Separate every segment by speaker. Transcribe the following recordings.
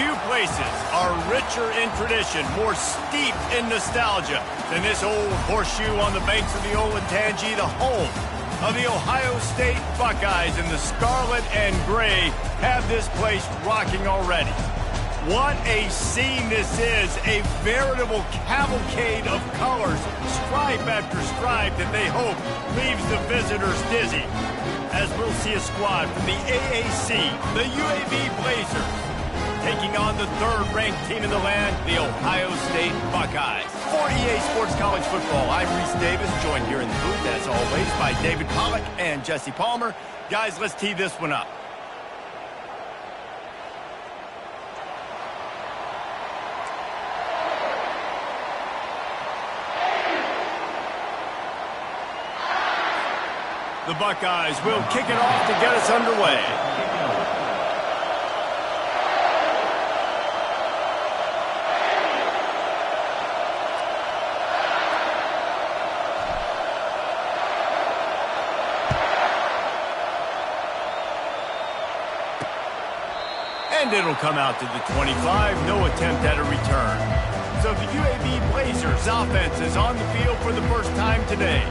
Speaker 1: Few places are richer in tradition, more steeped in nostalgia than this old horseshoe on the banks of the Olentangy, the home of the Ohio State Buckeyes. And the scarlet and gray have this place rocking already. What a scene this is, a veritable cavalcade of colors, stripe after stripe that they hope leaves the visitors dizzy. As we'll see a squad from the AAC, the UAB Blazers, taking on the third-ranked team in the land, the Ohio State Buckeyes. 48 Sports College Football. I'm Reese Davis, joined here in the booth, as always, by David Pollack and Jesse Palmer. Guys, let's tee this one up. The Buckeyes will kick it off to get us underway. And it'll come out to the 25, no attempt at a return. So the UAB Blazers offense is on the field for the first time today.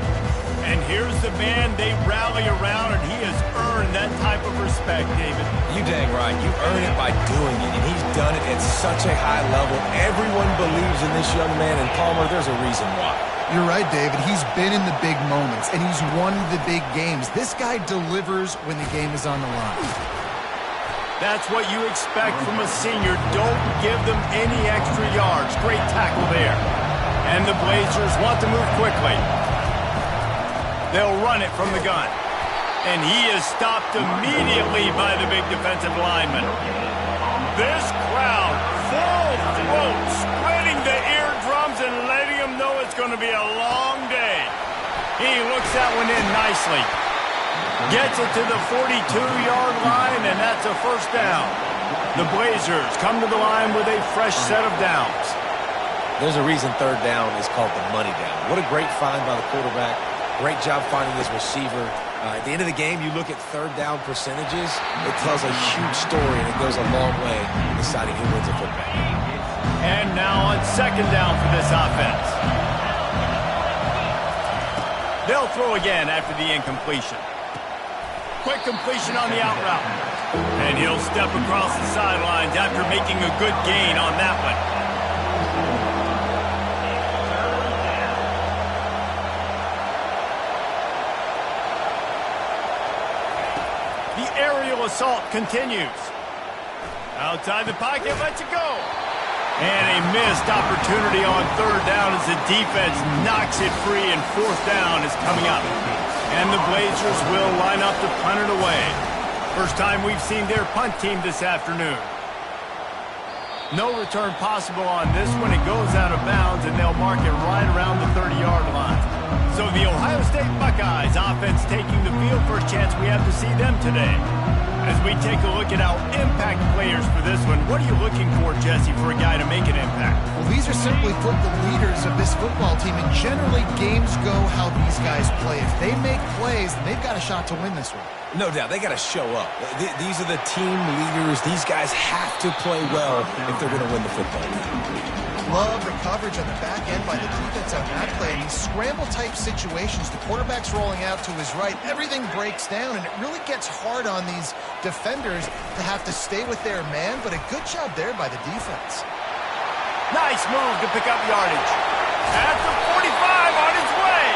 Speaker 1: And here's the man they rally around, and he has earned that type of respect, David.
Speaker 2: You dang right. You earn it by doing it, and he's done it at such a high level. Everyone believes in this young man, and Palmer, there's a reason why.
Speaker 3: You're right, David. He's been in the big moments, and he's won the big games. This guy delivers when the game is on the line.
Speaker 1: That's what you expect from a senior. Don't give them any extra yards. Great tackle there. And the Blazers want to move quickly. They'll run it from the gun. And he is stopped immediately by the big defensive lineman. This crowd, full throat, spreading the eardrums and letting them know it's going to be a long day. He looks that one in nicely. Gets it to the 42-yard line, and that's a first down. The Blazers come to the line with a fresh set of downs.
Speaker 2: There's a reason third down is called the money down. What a great find by the quarterback. Great job finding his receiver. At the end of the game, you look at third down percentages. It tells a huge story, and it goes a long way in deciding who wins a football.
Speaker 1: And now on second down for this offense. They'll throw again after the incompletion. Quick completion on the out route. And he'll step across the sidelines after making a good gain on that one. The aerial assault continues. Outside the pocket, lets it go. And a missed opportunity on third down as the defense knocks it free, and fourth down is coming up. And the Blazers will line up to punt it away. First time we've seen their punt team this afternoon. No return possible on this one. It goes out of bounds, and they'll mark it right around the 30-yard line. So the Ohio State Buckeyes offense taking the field. First chance we have to see them today. As we take a look at our impact players for this one, what are you looking for, Jesse, for a guy to make an impact?
Speaker 3: Well, these are simply put the leaders of this football team, and generally games go how these guys play. If they make plays, then they've got a shot to win this one.
Speaker 2: No doubt. They got to show up. These are the team leaders. These guys have to play well if they're going to win the football game.
Speaker 3: Love the coverage on the back end by the defense on that play. In these scramble-type situations, the quarterback's rolling out to his right. Everything breaks down, and it really gets hard on these defenders to have to stay with their man, but a good job there by the defense.
Speaker 1: Nice move to pick up yardage. At the 45 on his way.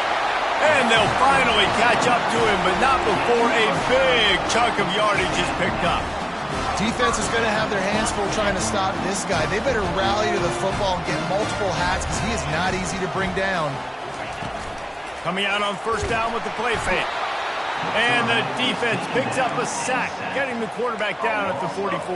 Speaker 1: And they'll finally catch up to him, but not before a big chunk of yardage is picked up.
Speaker 3: Defense is going to have their hands full trying to stop this guy. They better rally to the football and get multiple hats because he is not easy to bring down.
Speaker 1: Coming out on first down with the play fake. And the defense picks up a sack, getting the quarterback down at the 44.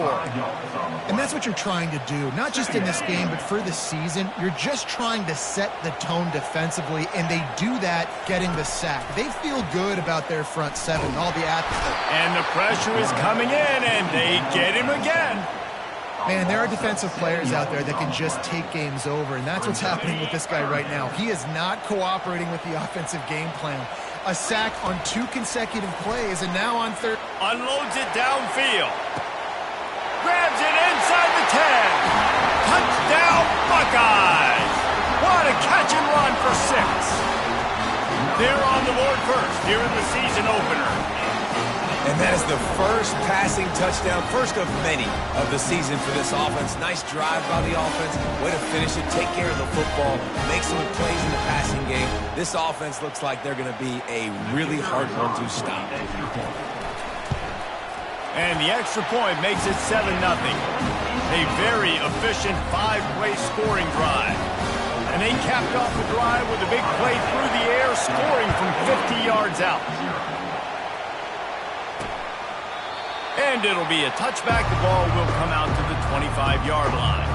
Speaker 3: And that's what you're trying to do, not just in this game, but for the season. You're just trying to set the tone defensively, and they do that getting the sack. They feel good about their front seven, all the athletes.
Speaker 1: And the pressure is coming in, and they get him again.
Speaker 3: Man, there are defensive players out there that can just take games over, and that's what's happening with this guy right now. He is not cooperating with the offensive game plan. A sack on 2 consecutive plays, and now on third.
Speaker 1: Unloads it downfield. Grabs it inside the 10. Touchdown, Buckeyes. What a catch and run for 6. They're on the board first here in the season opener.
Speaker 2: And that is the first passing touchdown, first of many of the season for this offense. Nice drive by the offense. Way to finish it, take care of the football, make some plays in the passing game. This offense looks like they're going to be a really hard one to stop.
Speaker 1: And the extra point makes it 7-0. A very efficient 5-play scoring drive. And they capped off the drive with a big play through the air, scoring from 50 yards out. And it'll be a touchback. The ball will come out to the 25-yard line.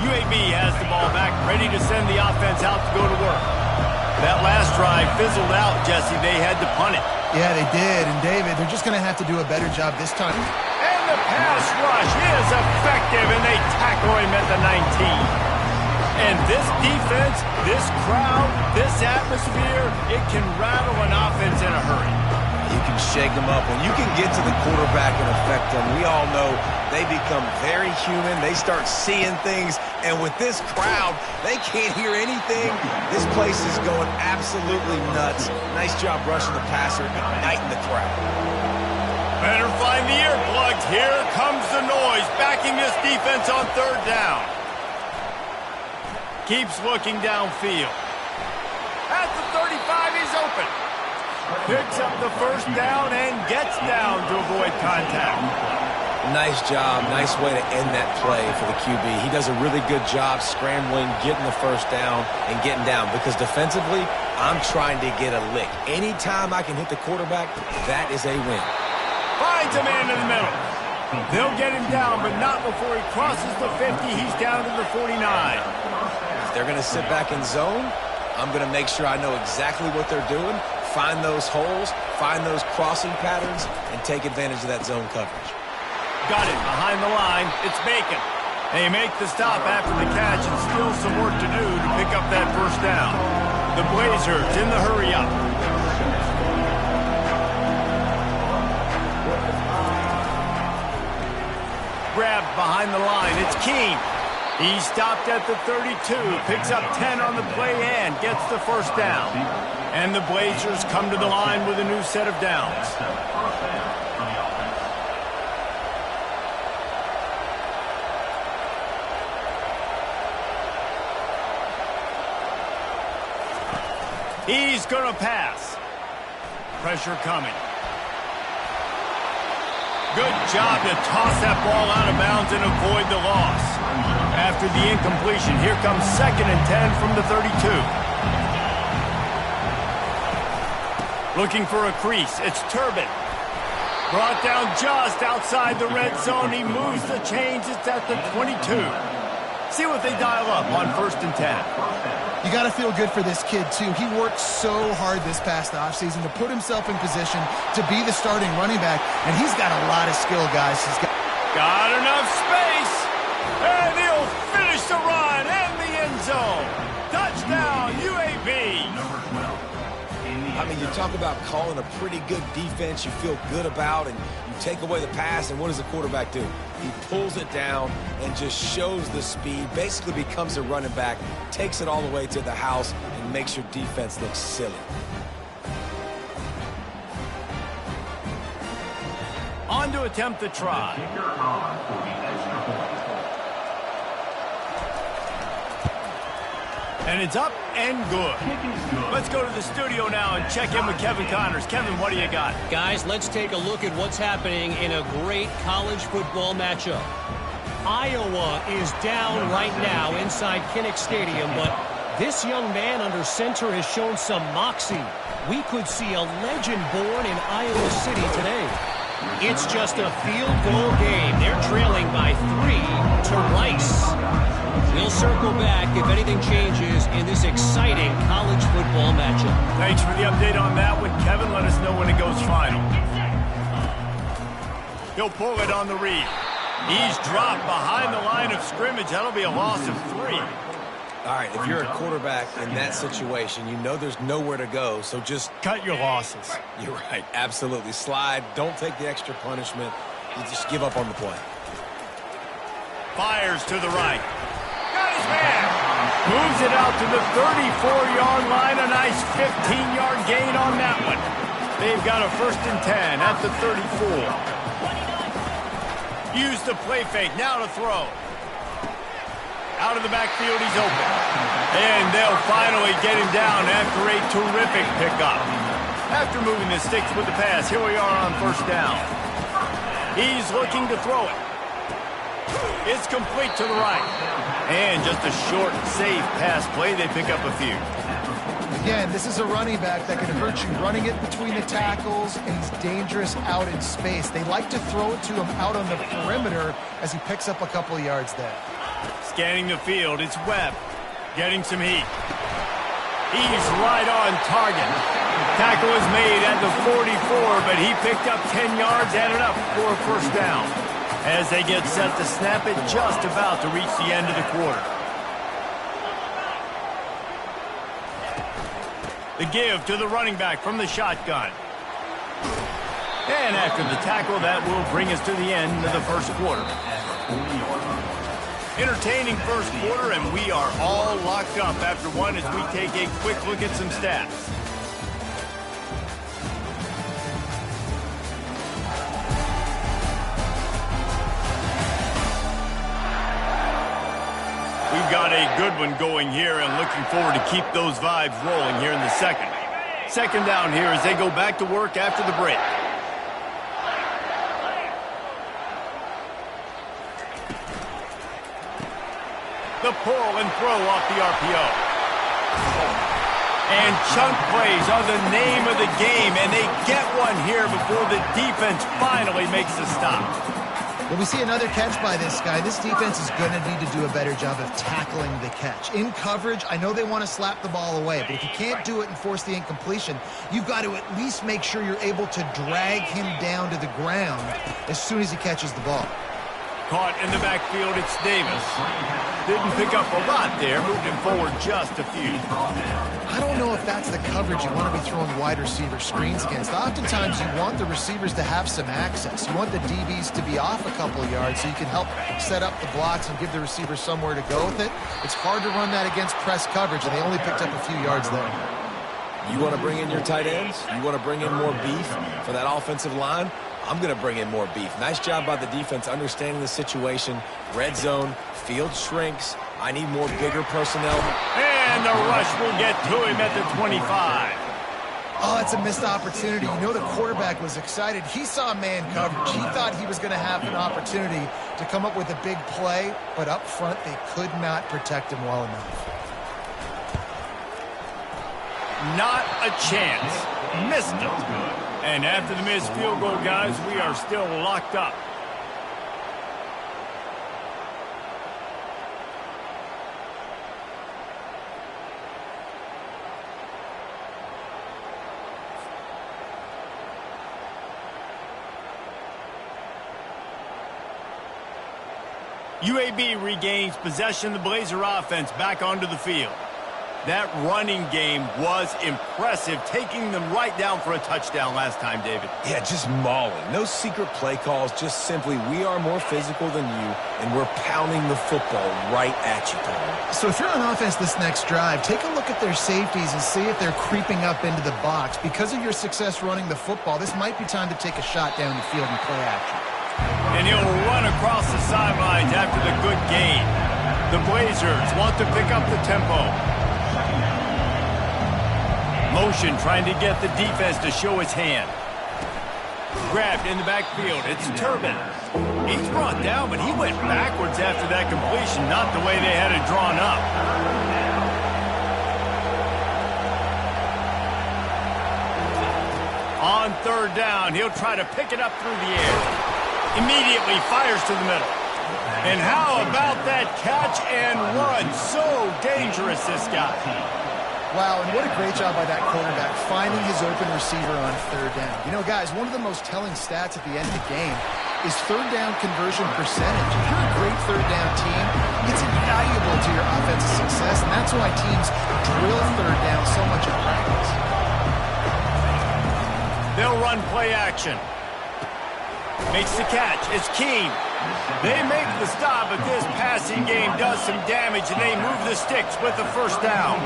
Speaker 1: UAB has the ball back, ready to send the offense out to go to work. That last drive fizzled out, Jesse. They had to punt it.
Speaker 3: Yeah, they did. And, David, they're just going to have to do a better job this time.
Speaker 1: And the pass rush is effective, and they tackle him at the 19. And this defense, this crowd, this atmosphere, it can rattle an offense in a hurry.
Speaker 2: You can shake them up. When you can get to the quarterback and affect them, we all know they become very human. They start seeing things. And with this crowd, they can't hear anything. This place is going absolutely nuts. Nice job rushing the passer, igniting the crowd.
Speaker 1: Better find the earplugs. Here comes the noise, backing this defense on 3rd down. Keeps looking downfield. At the 35, he's open. Picks up the 1st down and gets down to avoid contact.
Speaker 2: Nice job. Nice way to end that play for the QB. He does a really good job scrambling, getting the 1st down, and getting down. Because defensively, I'm trying to get a lick. Anytime I can hit the quarterback, that is a win.
Speaker 1: Finds a man in the middle. They'll get him down, but not before he crosses the 50. He's down to the 49.
Speaker 2: If they're going to sit back in zone, I'm going to make sure I know exactly what they're doing, find those holes, find those crossing patterns, and take advantage of that zone coverage.
Speaker 1: Got it behind the line. It's Bacon. They make the stop after the catch, and still some work to do to pick up that 1st down. The Blazers in the hurry up. Grabbed behind the line. It's Keene. He stopped at the 32, picks up 10 on the play and gets the 1st down. And the Blazers come to the line with a new set of downs. He's going to pass. Pressure coming. Good job to toss that ball out of bounds and avoid the loss. After the incompletion, here comes 2nd and 10 from the 32. Looking for a crease. It's Turbin. Brought down just outside the red zone. He moves the chains. It's at the 22. See what they dial up on 1st and 10.
Speaker 3: You got to feel good for this kid, too. He worked so hard this past offseason to put himself in position to be the starting running back, and he's got a lot of skill, guys. He's
Speaker 1: got enough space, and he'll finish the run in the end zone. Touchdown, UAB.
Speaker 2: I mean, you talk about calling a pretty good defense you feel good about, and you take away the pass, and what does the quarterback do? He pulls it down and just shows the speed, basically becomes a running back, takes it all the way to the house, and makes your defense look silly.
Speaker 1: On to attempt the try. And it's up and good. Let's go to the studio now and check in with Kevin Connors. Kevin, what do you got?
Speaker 4: Guys, let's take a look at what's happening in a great college football matchup. Iowa is down right now inside Kinnick Stadium, but this young man under center has shown some moxie. We could see a legend born in Iowa City today. It's just a field goal game. They're trailing by 3 to Rice. We'll circle back if anything changes in this exciting college football matchup.
Speaker 1: Thanks for the update on that one, Kevin. Let us know when it goes final. He'll pull it on the read. He's dropped behind the line of scrimmage. That'll be a loss of 3.
Speaker 2: All right, if you're a quarterback in that situation, you know there's nowhere to go, so just
Speaker 1: cut your losses.
Speaker 2: You're right, absolutely. Slide, don't take the extra punishment. You just give up on the play.
Speaker 1: Fires to the right. Got his man. Moves it out to the 34-yard line. A nice 15-yard gain on that one. They've got a 1st and 10 at the 34. Use the play fake. Now to throw. Out of the backfield, he's open. And they'll finally get him down after a terrific pickup. After moving the sticks with the pass, here we are on 1st down. He's looking to throw it. It's complete to the right. And just a short, safe pass play. They pick up a few.
Speaker 3: Again, this is a running back that can hurt you running it between the tackles, and he's dangerous out in space. They like to throw it to him out on the perimeter as he picks up a couple of yards there.
Speaker 1: Scanning the field, it's Webb. Getting some heat. He's right on target. Tackle is made at the 44, but he picked up 10 yards, added up for a 1st down. As they get set to snap it, just about to reach the end of the quarter. The give to the running back from the shotgun. And after the tackle, that will bring us to the end of the 1st quarter. Entertaining 1st quarter, and we are all locked up after one as we take a quick look at some stats. We've got a good one going here and looking forward to keep those vibes rolling here in the 2nd. 2nd down here as they go back to work after the break. The pull and throw off the RPO. And chunk plays are the name of the game, and they get one here before the defense finally makes the stop.
Speaker 3: Well, we see another catch by this guy. This defense is going to need to do a better job of tackling the catch. In coverage, I know they want to slap the ball away, but if you can't do it and force the incompletion, you've got to at least make sure you're able to drag him down to the ground as soon as he catches the ball.
Speaker 1: Caught in the backfield, it's Davis. Didn't pick up a lot there, moved him forward just a few.
Speaker 3: I don't know if that's the coverage you want to be throwing wide receiver screens against. Oftentimes, you want the receivers to have some access. You want the DBs to be off a couple of yards so you can help set up the blocks and give the receiver somewhere to go with it. It's hard to run that against press coverage, and they only picked up a few yards there.
Speaker 2: You want to bring in your tight ends? You want to bring in more beef for that offensive line? I'm going to bring in more beef. Nice job by the defense understanding the situation. Red zone, field shrinks. I need more bigger personnel.
Speaker 1: And the rush will get to him at the 25.
Speaker 3: Oh, it's a missed opportunity. You know the quarterback was excited. He saw man coverage. He thought he was going to have an opportunity to come up with a big play, but up front they could not protect him well enough.
Speaker 1: Not a chance. Missed it. And after the missed field goal, guys, we are still locked up. UAB regains possession of the Blazer offense back onto the field. That running game was impressive, taking them right down for a touchdown last time, David.
Speaker 2: Yeah, just mauling. No secret play calls, just simply we are more physical than you, and we're pounding the football right at you, Tom.
Speaker 3: So if you're on offense this next drive, take a look at their safeties and see if they're creeping up into the box. Because of your success running the football, this might be time to take a shot down the field and play action.
Speaker 1: And he'll run across the sidelines after the good gain. The Blazers want to pick up the tempo. Motion trying to get the defense to show his hand. Grabbed in the backfield. It's Turbin. He's brought down, but he went backwards after that completion, not the way they had it drawn up. On 3rd down, he'll try to pick it up through the air. Immediately fires to the middle. And how about that catch and run? So dangerous, this guy.
Speaker 3: Wow, and what a great job by that quarterback, finding his open receiver on 3rd down. You know, guys, one of the most telling stats at the end of the game is 3rd down conversion percentage. If you're a great 3rd down team, it's invaluable to your offensive success, and that's why teams drill 3rd down so much in practice.
Speaker 1: They'll run play action. Makes the catch. It's Keene. They make the stop, but this passing game does some damage, and they move the sticks with the first down.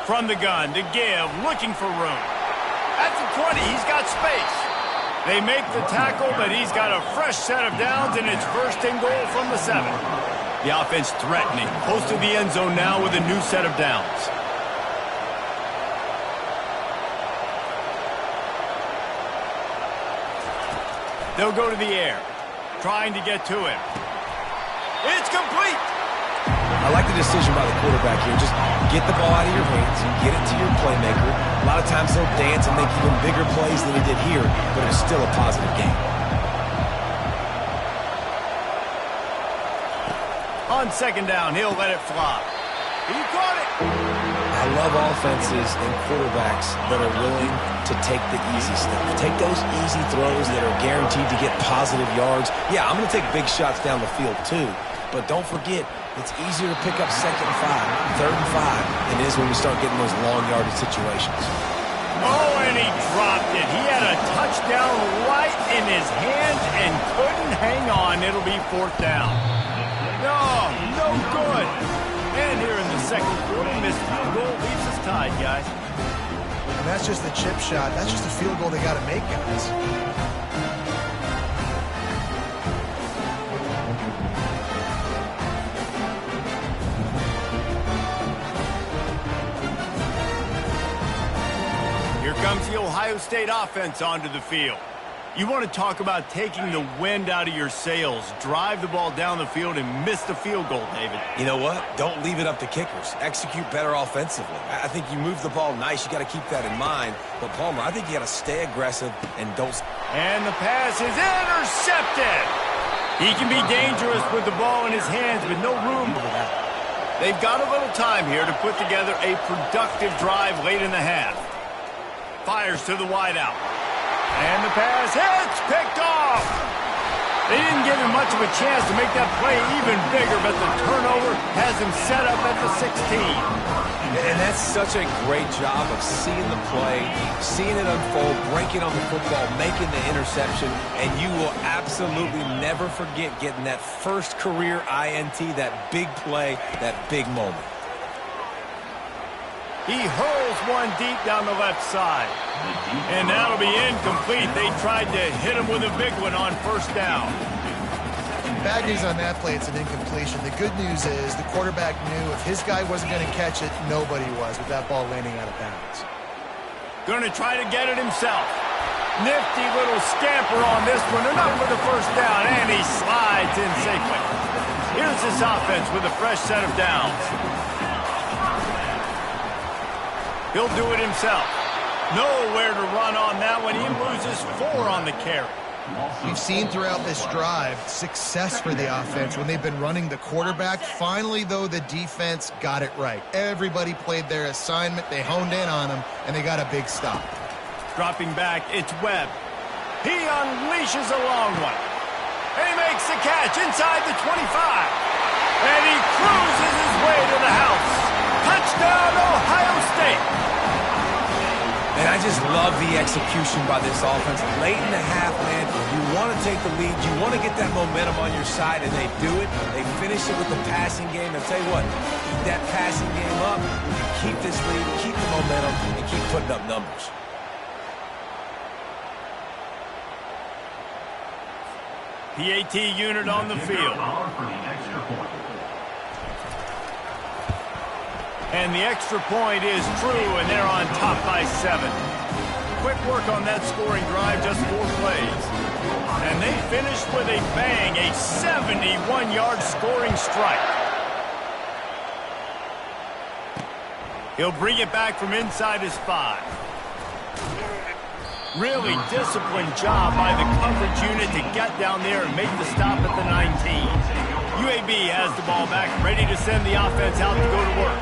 Speaker 1: From the gun to give, looking for room. At the 20, he's got space. They make the tackle, but he's got a fresh set of downs, and it's first and goal from the 7. The offense threatening, close to the end zone now with a new set of downs. They'll go to the air, trying to get to him. It's complete.
Speaker 2: I like the decision by the quarterback here. Just get the ball out of your hands, get it to your playmaker. A lot of times he'll dance and make even bigger plays than he did here, but it's still a positive game.
Speaker 1: On second down, he'll let it fly. He caught it.
Speaker 2: I love offenses and quarterbacks that are willing to take the easy stuff. Take those easy throws that are guaranteed to get positive yards. Yeah, I'm going to take big shots down the field too, but don't forget, it's easier to pick up 2nd and 5, 3rd and 5 than it is when you start getting those long yardage situations.
Speaker 1: Oh, and he dropped it. He had a touchdown right in his hands and couldn't hang on. It'll be 4th down. No good. And here in the second quarter, missed field goal leaves us tied, guys.
Speaker 3: And that's just the chip shot. That's just a field goal they got to make, guys.
Speaker 1: Here comes the Ohio State offense onto the field. You want to talk about taking the wind out of your sails. Drive the ball down the field and miss the field goal, David.
Speaker 2: You know what? Don't leave it up to kickers. Execute better offensively. I think you move the ball nice. You got to keep that in mind. But, Palmer, I think you got to stay aggressive and don't...
Speaker 1: And the pass is intercepted. He can be dangerous with the ball in his hands with no room for that. They've got a little time here to put together a productive drive late in the half. Fires to the wideout. And the pass hits, picked off. They didn't give him much of a chance to make that play even bigger, but the turnover has him set up at the 16.
Speaker 2: And that's such a great job of seeing the play, seeing it unfold, breaking on the football, making the interception, and you will absolutely never forget getting that first career INT, that big play, that big moment.
Speaker 1: He hurls one deep down the left side. And that'll be incomplete. They tried to hit him with a big one on first down.
Speaker 3: Bad news on that play, it's an incompletion. The good news is the quarterback knew if his guy wasn't going to catch it, nobody was with that ball landing out of bounds.
Speaker 1: Going to try to get it himself. Nifty little scamper on this one. Enough for the first down, and he slides in safely. Here's this offense with a fresh set of downs. He'll do it himself. Nowhere to run on that one. He loses 4 on the carry.
Speaker 3: We've seen throughout this drive success for the offense when they've been running the quarterback. Finally, though, the defense got it right. Everybody played their assignment. They honed in on him, and they got a big stop.
Speaker 1: Dropping back, it's Webb. He unleashes a long one. And he makes the catch inside the 25. And he cruises his way to the house. Touchdown, Ohio State.
Speaker 2: And I just love the execution by this offense. Late in the half, man, you want to take the lead. You want to get that momentum on your side, and they do it. They finish it with the passing game. And tell you what, keep that passing game up. You can keep this lead, keep the momentum, and keep putting up numbers.
Speaker 1: PAT unit on the field. And the extra point is true, and they're on top by 7. Quick work on that scoring drive, just 4 plays. And they finished with a bang, a 71-yard scoring strike. He'll bring it back from inside his 5. Really disciplined job by the coverage unit to get down there and make the stop at the 19. UAB has the ball back, ready to send the offense out to go to work.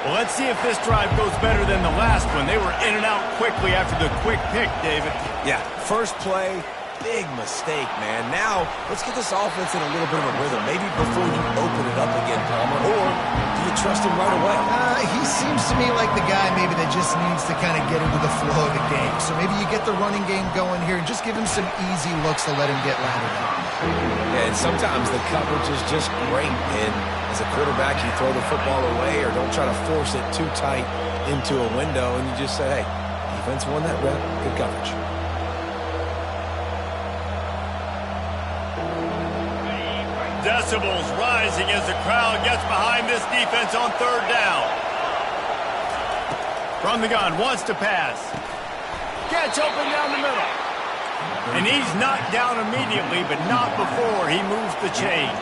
Speaker 1: Well, let's see if this drive goes better than the last one. They were in and out quickly after the quick pick, David.
Speaker 2: Yeah, first play, big mistake, man. Now, let's get this offense in a little bit of a rhythm. Maybe before you open it up again, Palmer, or do you trust him right away?
Speaker 3: He seems to me like the guy maybe that just needs to kind of get into the flow of the game. So maybe you get the running game going here and just give him some easy looks to let him get lathered up.
Speaker 2: Yeah, and sometimes the coverage is just great. And as a quarterback, you throw the football away or don't try to force it too tight into a window, and you just say, hey, defense won that rep, good coverage.
Speaker 1: Decibels rising as the crowd gets behind this defense on third down. From the gun, wants to pass. Gets open down the middle. And he's knocked down immediately, but not before he moves the chains.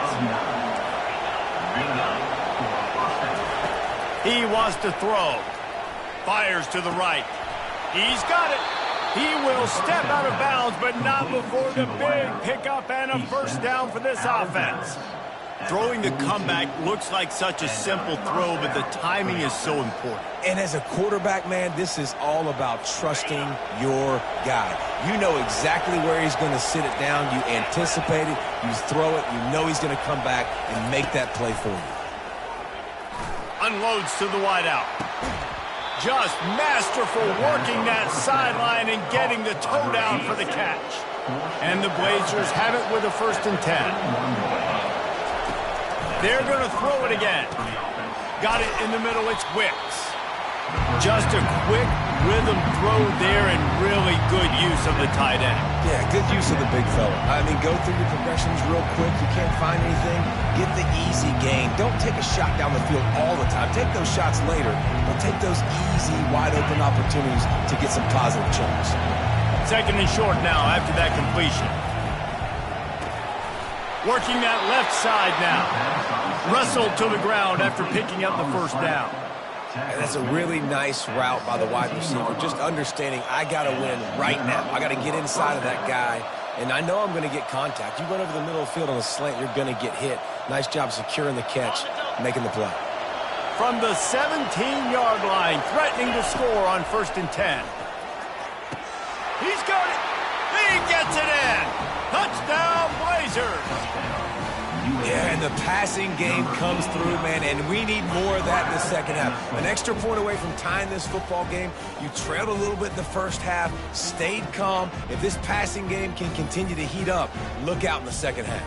Speaker 1: He wants to throw. Fires to the right. He's got it. He will step out of bounds, but not before the big pickup and a first down for this offense. Throwing the comeback looks like such a simple throw, but the timing is so important.
Speaker 2: And as a quarterback, man, this is all about trusting your guy. You know exactly where he's going to sit it down. You anticipate it. You throw it. You know he's going to come back and make that play for you.
Speaker 1: Unloads to the wideout. Just masterful working that sideline and getting the toe down for the catch. And the Blazers have it with a 1st and 10. They're going to throw it again. Got it in the middle. It's Wicks. Just a quick rhythm throw there and really good use of the tight end.
Speaker 2: Yeah, good use of the big fella. I mean, go through your progressions real quick. You can't find anything. Get the easy gain. Don't take a shot down the field all the time. Take those shots later, but take those easy, wide-open opportunities to get some positive chunks.
Speaker 1: 2nd and short now after that completion. Working that left side now. Wrestled to the ground after picking up the 1st down.
Speaker 2: And that's a really nice route by the wide receiver. Just understanding I got to win right now. I got to get inside of that guy. And I know I'm going to get contact. You run over the middle of the field on a slant, you're going to get hit. Nice job securing the catch, making the play.
Speaker 1: From the 17-yard line, threatening to score on 1st and 10. He's got it. He gets it in. Touchdown, Blazers.
Speaker 2: Yeah, and the passing game comes through, man, and we need more of that in the second half. An extra point away from tying this football game. You trailed a little bit in the first half, stayed calm. If this passing game can continue to heat up, look out in the second half.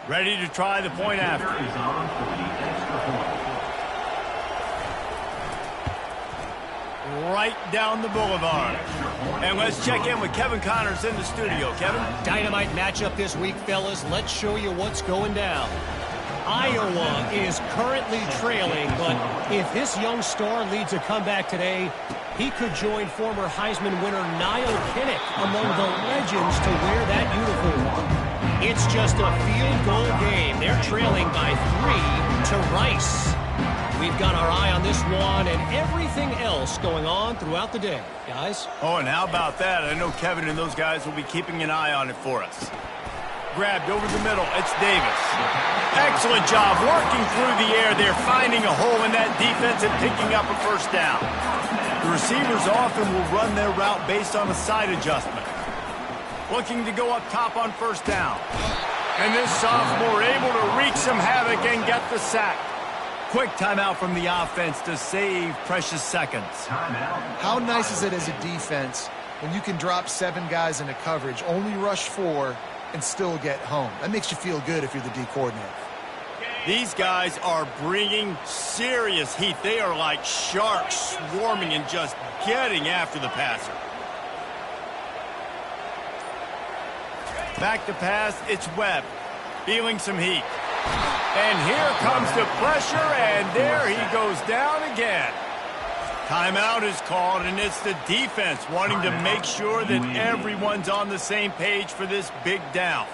Speaker 1: Ready to try the point after. Right down the boulevard. And let's check in with Kevin Connors in the studio. Kevin?
Speaker 4: Dynamite matchup this week, fellas. Let's show you what's going down. Iowa is currently trailing, but if this young star leads a comeback today, he could join former Heisman winner Niall Kinnick among the legends to wear that uniform. It's just a field goal game. They're trailing by 3 to Rice. We've got our eye on this one and everything else going on throughout the day, guys.
Speaker 1: Oh, and how about that? I know Kevin and those guys will be keeping an eye on it for us. Grabbed over the middle. It's Davis. Excellent job working through the air. They're finding a hole in that defense and picking up a 1st down. The receivers often will run their route based on a side adjustment. Looking to go up top on 1st down. And this sophomore able to wreak some havoc and get the sack. Quick timeout from the offense to save precious seconds.
Speaker 3: How nice is it as a defense when you can drop 7 guys into coverage, only rush 4, and still get home? That makes you feel good if you're the D coordinator.
Speaker 1: These guys are bringing serious heat. They are like sharks swarming and just getting after the passer. Back to pass, it's Webb. Feeling some heat. And here comes the pressure, and there he goes down again. Timeout is called, and it's the defense wanting to make sure that everyone's on the same page for this big down.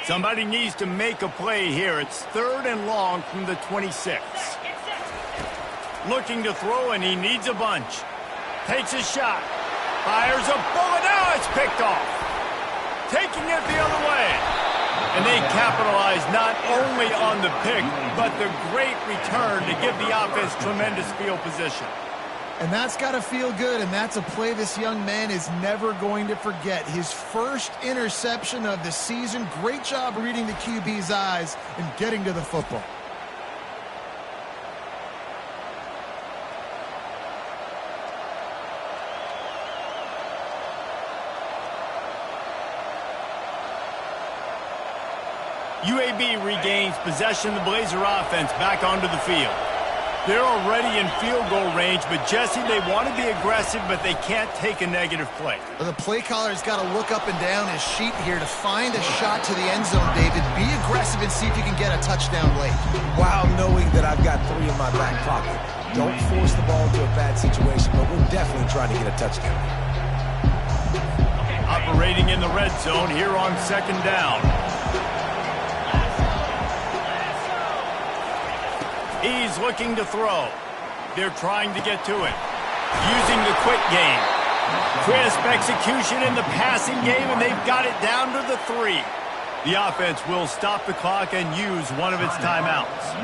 Speaker 1: Somebody needs to make a play here. It's 3rd and long from the 26. Looking to throw, and he needs a bunch. Takes a shot. Fires a bullet. Now it's picked off. Taking it the other way. And they capitalize not only on the pick, but the great return to give the offense tremendous field position.
Speaker 3: And that's got to feel good, and that's a play this young man is never going to forget. His first interception of the season. Great job reading the QB's eyes and getting to the football.
Speaker 1: UAB regains possession of the Blazer offense back onto the field. They're already in field goal range, but Jesse, they want to be aggressive, but they can't take a negative play.
Speaker 3: Well, the play caller's got to look up and down his sheet here to find a shot to the end zone, David. Be aggressive and see if you can get a touchdown late.
Speaker 2: While knowing that I've got 3 in my back pocket. Don't force the ball into a bad situation, but we're definitely trying to get a touchdown.
Speaker 1: Operating in the red zone here on second down. He's looking to throw. They're trying to get to it. Using the quick game. Crisp execution in the passing game, and they've got it down to the 3. The offense will stop the clock and use one of its timeouts.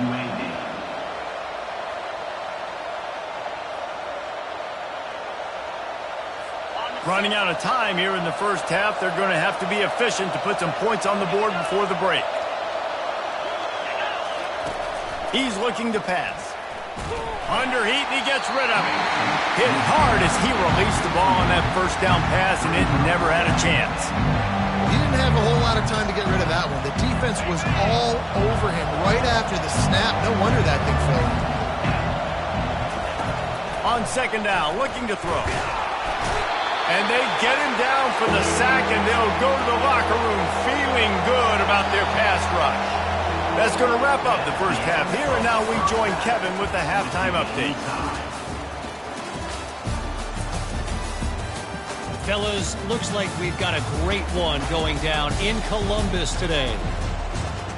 Speaker 1: Running out of time here in the first half. They're going to have to be efficient to put some points on the board before the break. He's looking to pass. Under heat, and he gets rid of it. Hit hard as he released the ball on that first down pass, and it never had a chance.
Speaker 3: He didn't have a whole lot of time to get rid of that one. The defense was all over him right after the snap. No wonder that thing failed.
Speaker 1: On second down, looking to throw. And they get him down for the sack, and they'll go to the locker room feeling good about their pass rush. That's going to wrap up the first half here, and now we join Kevin with the halftime update.
Speaker 4: Fellas, looks like we've got a great one going down in Columbus today.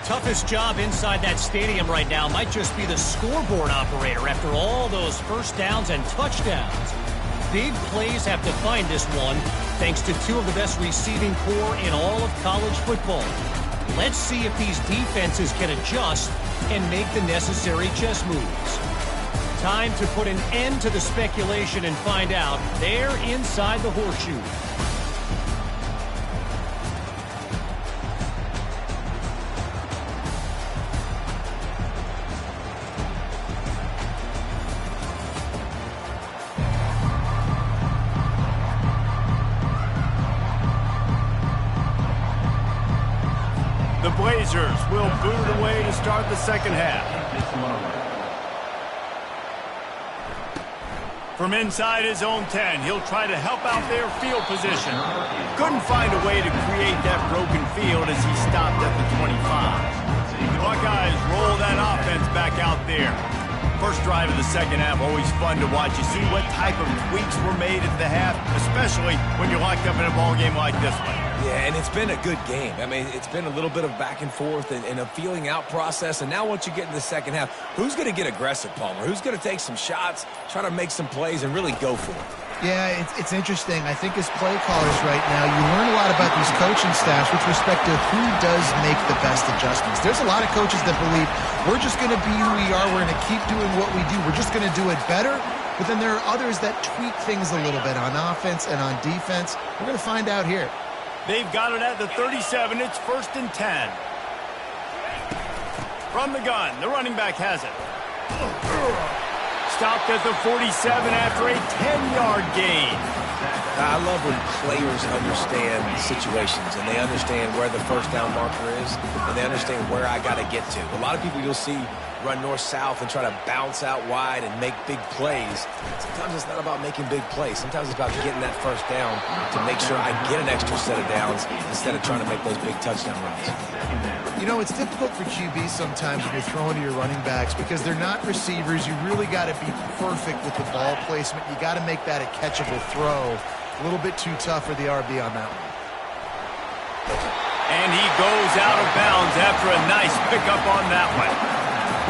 Speaker 4: Toughest job inside that stadium right now might just be the scoreboard operator after all those first downs and touchdowns. Big plays have defined this one, thanks to 2 of the best receiving corps in all of college football. Let's see if these defenses can adjust and make the necessary chess moves. Time to put an end to the speculation and find out. They're inside the horseshoe.
Speaker 1: The Blazers will boot it away to start the second half. From inside his own 10, he'll try to help out their field position. Couldn't find a way to create that broken field as he stopped at the 25. The Buckeyes roll that offense back out there. First drive of the second half, always fun to watch. You see what type of tweaks were made at the half, especially when you're locked up in a ball game like this one.
Speaker 2: Yeah, and it's been a good game. I mean, it's been a little bit of back and forth and a feeling out process. And now once you get in the second half, who's going to get aggressive, Palmer? Who's going to take some shots, try to make some plays, and really go for it?
Speaker 3: Yeah, it's interesting. I think as play callers right now, you learn a lot about these coaching staffs with respect to who does make the best adjustments. There's a lot of coaches that believe we're just going to be who we are. We're going to keep doing what we do. We're just going to do it better. But then there are others that tweak things a little bit on offense and on defense. We're going to find out here.
Speaker 1: They've got it at the 37. It's 1st and 10. From the gun, the running back has it. Stopped at the 47 after a 10-yard gain.
Speaker 2: I love when players understand situations and they understand where the first down marker is and they understand where I got to get to. A lot of people you'll see run north-south and try to bounce out wide and make big plays. Sometimes it's not about making big plays. Sometimes it's about getting that first down to make sure I get an extra set of downs instead of trying to make those big touchdown runs.
Speaker 3: You know, it's difficult for QB sometimes when you're throwing to your running backs because they're not receivers. You really got to be perfect with the ball placement. You got to make that a catchable throw. A little bit too tough for the RB on that one.
Speaker 1: And he goes out of bounds after a nice pickup on that one.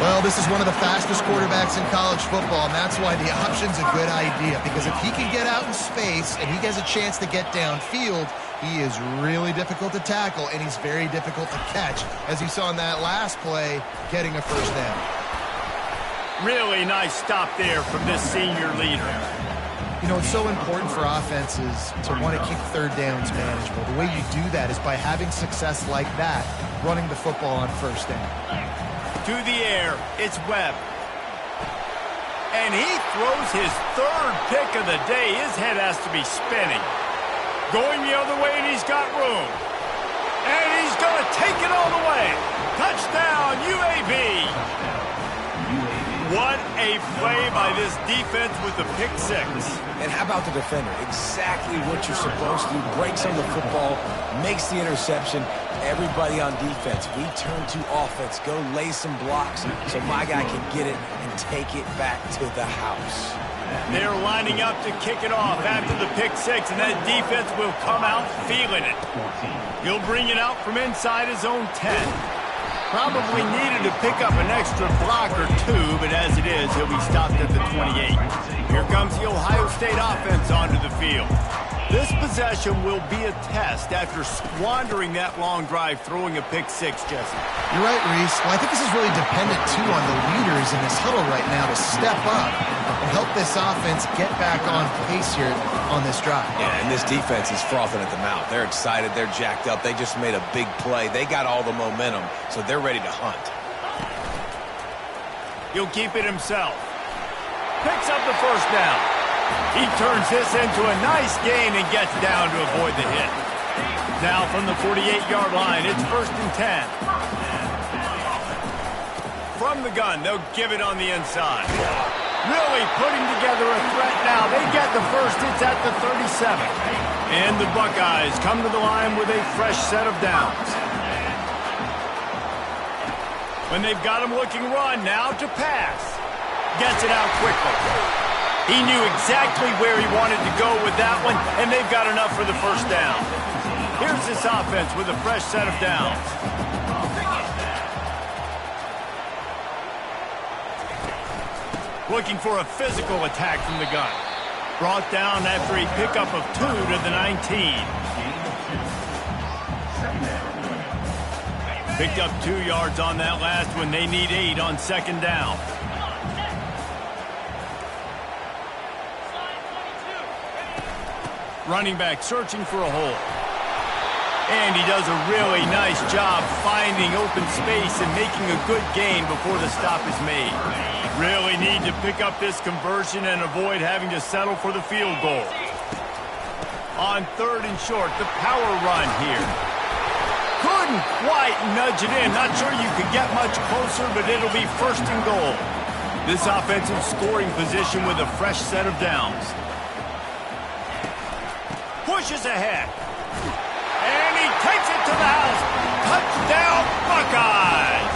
Speaker 3: Well, this is one of the fastest quarterbacks in college football, and that's why the option's a good idea, because if he can get out in space and he has a chance to get downfield, he is really difficult to tackle, and he's very difficult to catch, as you saw in that last play, getting a first down.
Speaker 1: Really nice stop there from this senior leader.
Speaker 3: You know, it's so important for offenses to want to keep third downs manageable. The way you do that is by having success like that, running the football on first down.
Speaker 1: To the air, it's Webb. And he throws his third pick of the day. His head has to be spinning. Going the other way, and he's got room. And he's going to take it all the way. Touchdown, UAB. What a play by this defense with the pick six.
Speaker 2: And how about the defender? Exactly what you're supposed to do. Breaks on the football, makes the interception. Everybody on defense, we turn to offense. Go lay some blocks so my guy can get it and take it back to the house.
Speaker 1: They're lining up to kick it off after the pick six, and that defense will come out feeling it. He'll bring it out from inside his own 10. Probably needed to pick up an extra block or two, but as it is, he'll be stopped at the 28. Here comes the Ohio State offense onto the field. This possession will be a test after squandering that long drive throwing a pick six, Jesse.
Speaker 3: You're right, Reese. Well, I think this is really dependent, too, on the leaders in this huddle right now to step up and help this offense get back on pace here on this drive.
Speaker 2: Yeah, and this defense is frothing at the mouth. They're excited. They're jacked up. They just made a big play. They got all the momentum, so they're ready to hunt.
Speaker 1: He'll keep it himself. Picks up the first down. He turns this into a nice gain and gets down to avoid the hit. Now from the 48-yard line, it's 1st and 10. From the gun, they'll give it on the inside. Really putting together a threat now. They get the first. It's at the 37. And the Buckeyes come to the line with a fresh set of downs. When they've got him looking run, now to pass. Gets it out quickly. He knew exactly where he wanted to go with that one, and they've got enough for the first down. Here's this offense with a fresh set of downs. Looking for a physical attack from the gun. Brought down after a pickup of 2 to the 19. Picked up 2 yards on that last one. They need 8 on 2nd down. Running back searching for a hole. And he does a really nice job finding open space and making a good gain before the stop is made. Really need to pick up this conversion and avoid having to settle for the field goal. On 3rd and short, the power run here. Couldn't quite nudge it in. Not sure you could get much closer, but it'll be 1st and goal. This offensive scoring position with a fresh set of downs. Pushes ahead. And he takes it to the house. Touchdown, Buckeyes!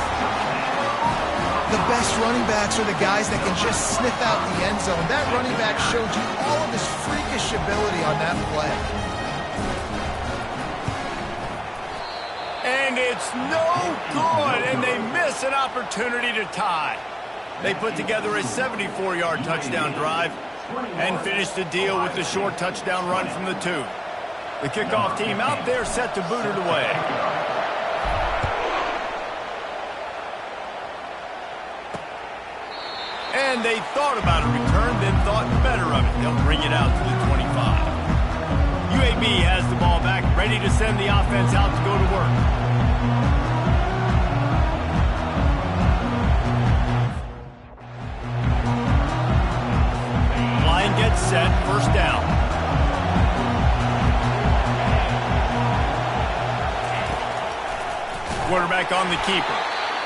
Speaker 3: The best running backs are the guys that can just sniff out the end zone. That running back showed you all of his freakish ability on that play.
Speaker 1: And it's no good, and they miss an opportunity to tie. They put together a 74-yard touchdown drive and finished the deal with the short touchdown run from the 2. The kickoff team out there set to boot it away. And they thought about a return, then thought better of it. They'll bring it out to the 25. UAB has the ball back, ready to send the offense out to go to work. Line gets set, 1st down. Quarterback on the keeper.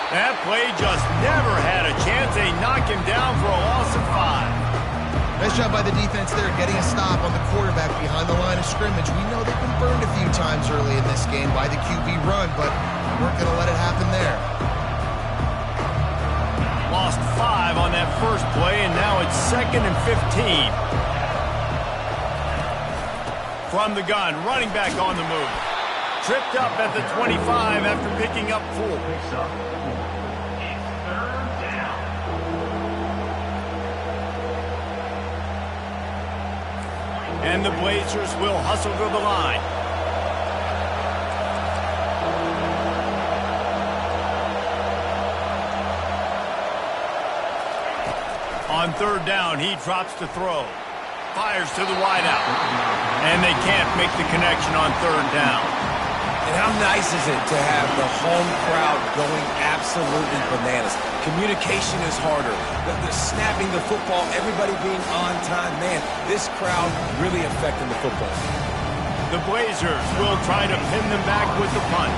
Speaker 1: That play just never had a chance. They knock him down for a loss of 5.
Speaker 3: Nice job by the defense there, getting a stop on the quarterback behind the line of scrimmage. We know they've been burned a few times early in this game by the QB run, but we weren't going to let it happen there.
Speaker 1: Lost 5 on that first play, and now it's 2nd and 15. From the gun, running back on the move. Tripped up at the 25 after picking up 4. And the Blazers will hustle to the line. On third down, he drops to throw. Fires to the wideout. And they can't make the connection on third down.
Speaker 2: And how nice is it to have the home crowd going absolutely bananas? Communication is harder. The snapping the football, everybody being on time. Man, this crowd really affecting the football.
Speaker 1: The Blazers will try to pin them back with the punt.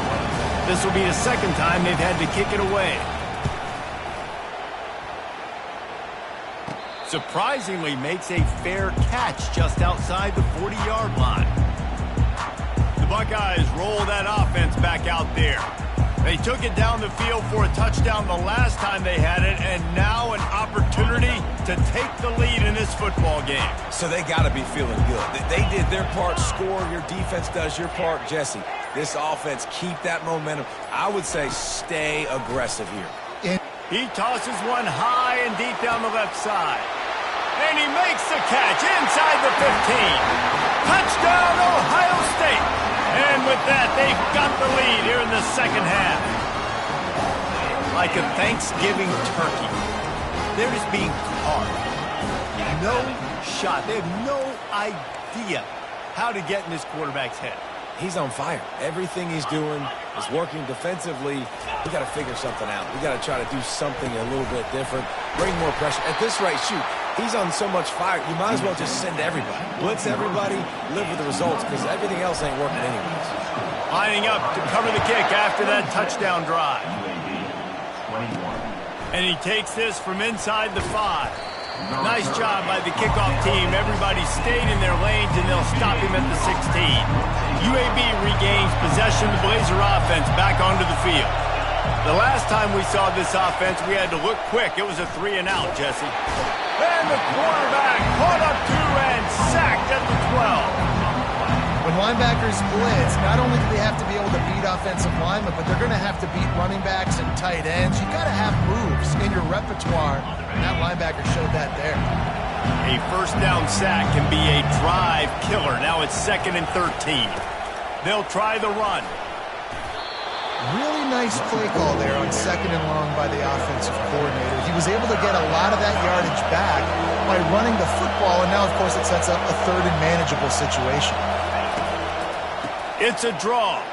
Speaker 1: This will be the second time they've had to kick it away. Surprisingly makes a fair catch just outside the 40-yard line. The Buckeyes roll that offense back out there. They took it down the field for a touchdown the last time they had it, and now an opportunity to take the lead in this football game.
Speaker 2: So they got to be feeling good. They did their part, score. Your defense does your part, Jesse. This offense, keep that momentum. I would say stay aggressive here.
Speaker 1: He tosses one high and deep down the left side. And he makes the catch inside the 15. Touchdown, Ohio State. And with that, they've got the lead here in the second half. Like a Thanksgiving turkey, they're just being carved. No shot. They have no idea how to get in this quarterback's head.
Speaker 2: He's on fire. Everything he's doing is working defensively. We got to figure something out. We got to try to do something a little bit different. Bring more pressure. At this rate, shoot, he's on so much fire. You might as well just send everybody. Blitz everybody, live with the results, because everything else ain't working anyways.
Speaker 1: Lining up to cover the kick after that touchdown drive. And he takes this from inside the 5. Nice job by the kickoff team. Everybody stayed in their lanes, and they'll stop him at the 16. UAB regains possession of the Blazer offense back onto the field. The last time we saw this offense, we had to look quick. It was a 3-and-out, Jesse. And the quarterback caught up to and sacked at the 12.
Speaker 3: When linebackers blitz, not only do they have to be able to beat offensive linemen, but they're going to have to beat running backs and tight ends. You've got to have moves in your repertoire, and that linebacker showed that there.
Speaker 1: A first down sack can be a drive killer. Now it's 2nd and 13. They'll try the run.
Speaker 3: Really nice play call there on 2nd and long by the offensive coordinator. He was able to get a lot of that yardage back by running the football, and now, of course, it sets up a 3rd and manageable situation.
Speaker 1: It's a draw.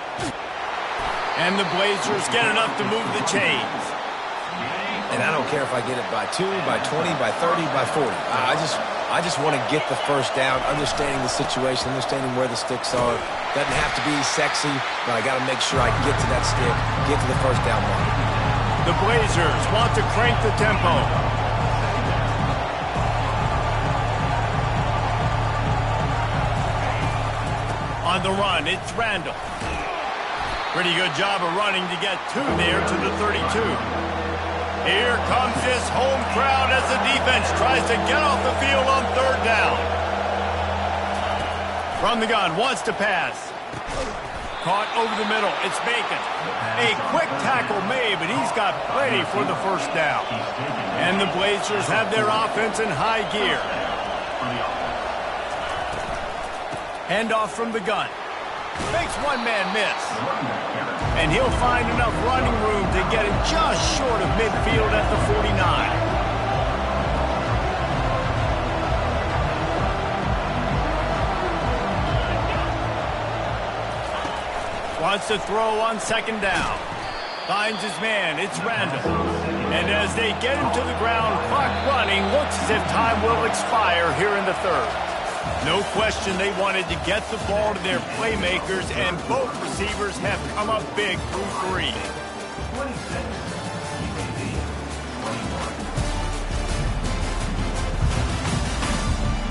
Speaker 1: And the Blazers get enough to move the chains.
Speaker 2: And I don't care if I get it by 2, by 20, by 30, by 40. I just want to get the first down, understanding the situation, understanding where the sticks are. Doesn't have to be sexy, but I got to make sure I can get to that stick, get to the first down mark.
Speaker 1: The Blazers want to crank the tempo. On the run, it's Randall. Pretty good job of running to get 2 there to the 32. Here comes this home crowd as the defense tries to get off the field on 3rd down. From the gun, wants to pass. Caught over the middle, it's Bacon. A quick tackle made, but he's got plenty for the first down. And the Blazers have their offense in high gear. Handoff from the gun. Makes one man miss. And he'll find enough running room to get it just short of midfield at the 49. Wants to throw on 2nd down. Finds his man. It's Randall. And as they get him to the ground, clock running, looks as if time will expire here in the 3rd. No question they wanted to get the ball to their playmakers, and both receivers have come up big through 3.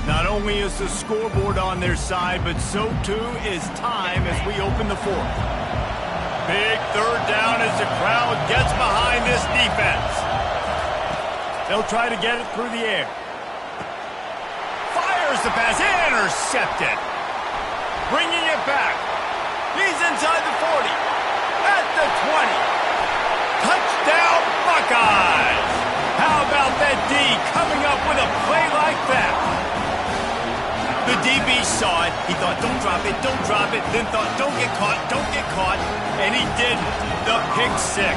Speaker 1: Not only is the scoreboard on their side, but so too is time as we open the 4th. Big 3rd down as the crowd gets behind this defense. They'll try to get it through the air. The pass intercepted. Bringing it back. He's inside the 40. At the 20. Touchdown Buckeyes. How about that D coming up with a play like that? The DB saw it. He thought, don't drop it, then thought, don't get caught, and he didn't. The pick six.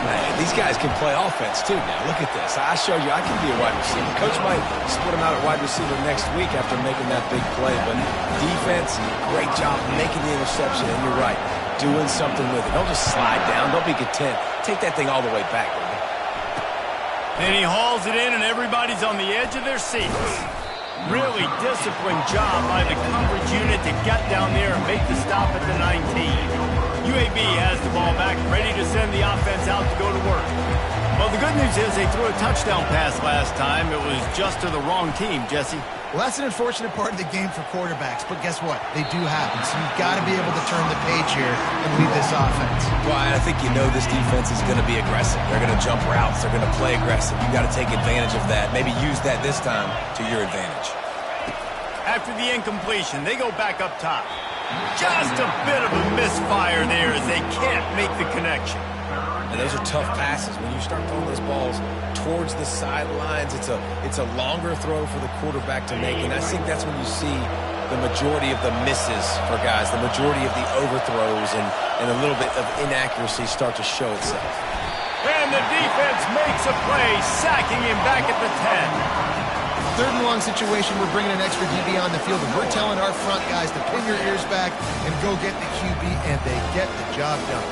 Speaker 2: Man, these guys can play offense, too, now. Look at this. I showed you I can be a wide receiver. Coach might split him out at wide receiver next week after making that big play, but defense, great job making the interception, and you're right, doing something with it. Don't just slide down. Don't be content. Take that thing all the way back, man.
Speaker 1: And he hauls it in, and everybody's on the edge of their seats. Really disciplined job by the coverage unit to get down there and make the stop at the 19. UAB has the ball back, ready to send the offense out to go to work. Well, the good news is they threw a touchdown pass last time. It was just to the wrong team, Jesse.
Speaker 3: Well, that's an unfortunate part of the game for quarterbacks, but guess what? They do happen, so you've got to be able to turn the page here and lead this offense.
Speaker 2: Well, I think you know this defense is going to be aggressive. They're going to jump routes. They're going to play aggressive. You've got to take advantage of that. Maybe use that this time to your advantage.
Speaker 1: After the incompletion, they go back up top. Just a bit of a misfire there as they can't make the connection.
Speaker 2: And those are tough passes. When you start throwing those balls towards the sidelines, it's a longer throw for the quarterback to make. And I think that's when you see the majority of the misses for guys, the majority of the overthrows and a little bit of inaccuracy start to show itself.
Speaker 1: And the defense makes a play, sacking him back at the 10.
Speaker 3: Third and long situation, we're bringing an extra DB on the field, and we're telling our front guys to pin your ears back and go get the QB, and they get the job done.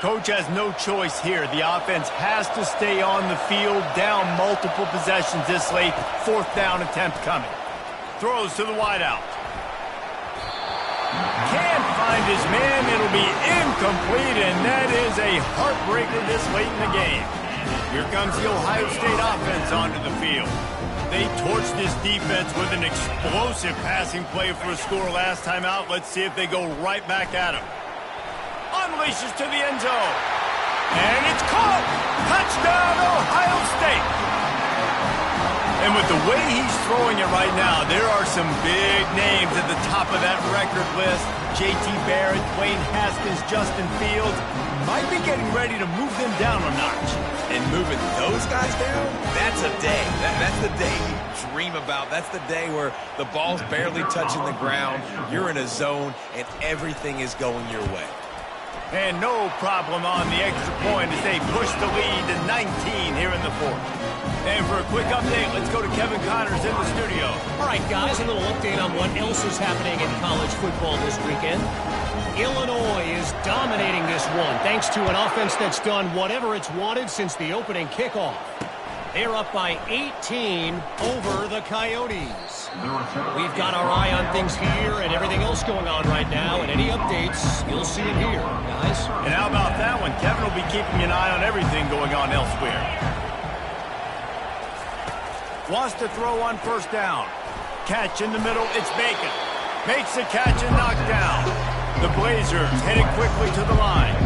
Speaker 1: Coach has no choice here. The offense has to stay on the field, down multiple possessions this late. Fourth down attempt coming. Throws to the wideout. Can't find his man. It'll be incomplete, and that is a heartbreaker this late in the game. Here comes the Ohio State offense onto the field. They torched this defense with an explosive passing play for a score last time out. Let's see if they go right back at him. Unleashes to the end zone. And it's caught. Touchdown, Ohio State. And with the way he's throwing it right now, there are some big names at the top of that record list. J.T. Barrett, Dwayne Haskins, Justin Fields might be getting ready to move them down a notch.
Speaker 2: And moving those guys down, that's a day. That's the day you dream about. That's the day where the ball's barely touching the ground, you're in a zone, and everything is going your way.
Speaker 1: And no problem on the extra point as they push the lead to 19 here in the fourth. And for a quick update, let's go to Kevin Connors in the studio.
Speaker 4: All right, guys, a little update on what else is happening in college football this weekend. Illinois is dominating this one thanks to an offense that's done whatever it's wanted since the opening kickoff. They're up by 18 over the Coyotes. We've got our eye on things here and everything else going on right now, and any updates, you'll see it here, guys.
Speaker 1: And how about that one? Kevin will be keeping an eye on everything going on elsewhere. Wants to throw on first down. Catch in the middle, it's Bacon. Makes the catch and knocked down. The Blazers headed quickly to the line.